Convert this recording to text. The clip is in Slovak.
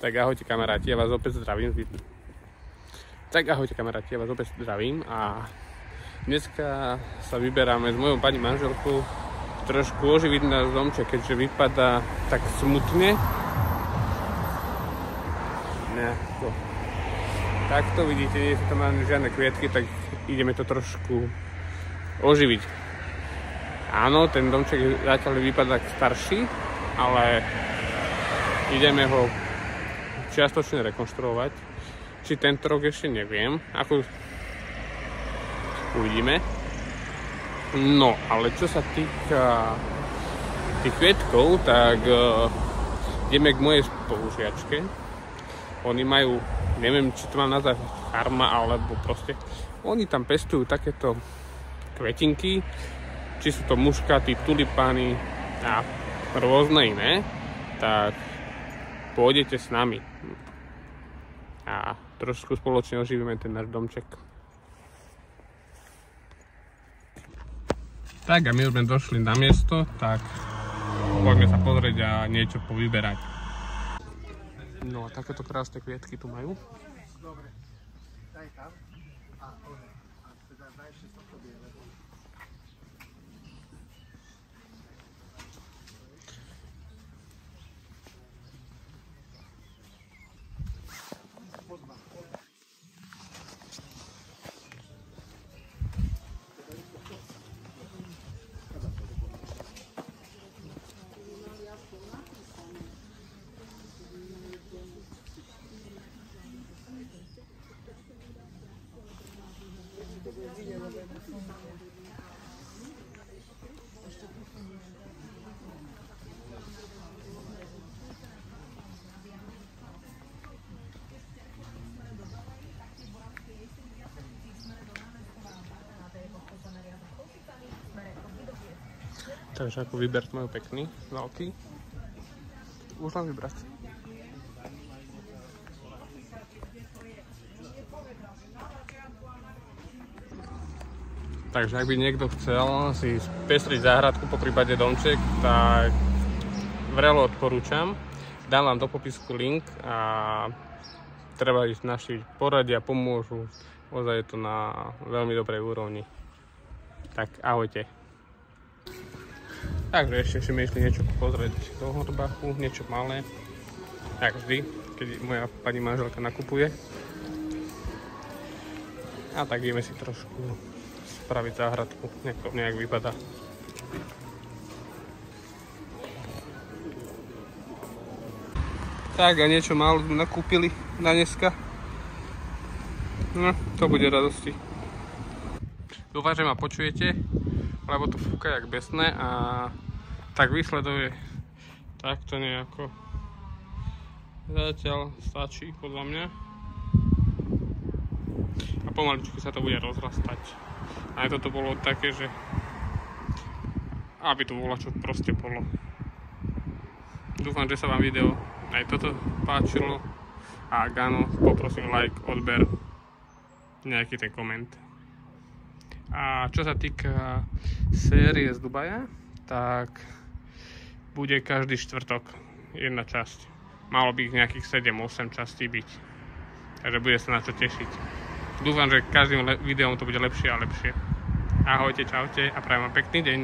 Tak ahojte kamaráti, ja vás opäť zdravím. A dneska sa vyberáme s mojou pani manželkou trošku oživiť náš domček, keďže vypadá tak smutne. Takto vidíte, nie sú tam žiadne kvietky, tak ideme to trošku oživiť. Áno, ten domček zatiaľ vypadá starší, ale ideme ho čiastočne rekonštruovať. Či tento rok ešte neviem, ako uvidíme. No, ale čo sa týka tých kvietkov, tak ideme k mojej spolužiačke. Oni majú, neviem, či to mám nazvať farma, alebo proste oni tam pestujú takéto kvetinky, či sú to muškaty, tulipány a rôzne iné, tak pôjdete s nami a trošku spoločne oživíme ten náš domček. Tak a my už sme došli na miesto, tak poďme sa pozrieť a niečo povyberať. No a takéto krásne kvietky tu majú. Dobre, daj tam. A teda daj ešte toto biele. Takže ako výber majú pekný, veľký. Už len vybrať. Takže ak by niekto chcel si spestriť záhradku, po prípade domček, tak vrelo odporúčam. Dám vám do popisku link a treba ísť navštíviť, poradia, pomôžu. Ozaj je to na veľmi dobrej úrovni. Tak ahojte. Takže ešte si myslí niečo pozrieť do Horbachu, niečo malé. Jak vždy, keď moja pani manželka nakupuje. A tak ideme si trošku spraviť záhradku, nejak vypadá. Tak a niečo málo sme nakúpili na dneska. No, to bude radosti. Dúfam, že ma počujete, lebo to fúka jak besné a tak výsledok je takto nejako. Zatiaľ stačí podľa mňa. A pomaličky sa to bude rozrastať. Aj toto bolo také, že aby to bolo čo proste bolo. Dúfam, že sa vám video aj toto páčilo. A ak áno, poprosím like, odber, nejaký ten koment. A čo sa týka série z Dubaja, tak bude každý štvrtok jedna časť. Malo by ich nejakých 7-8 častí byť. Takže bude sa na čo tešiť. Dúfam, že každým videom to bude lepšie a lepšie. Ahojte, čaute a prajem vám pekný deň.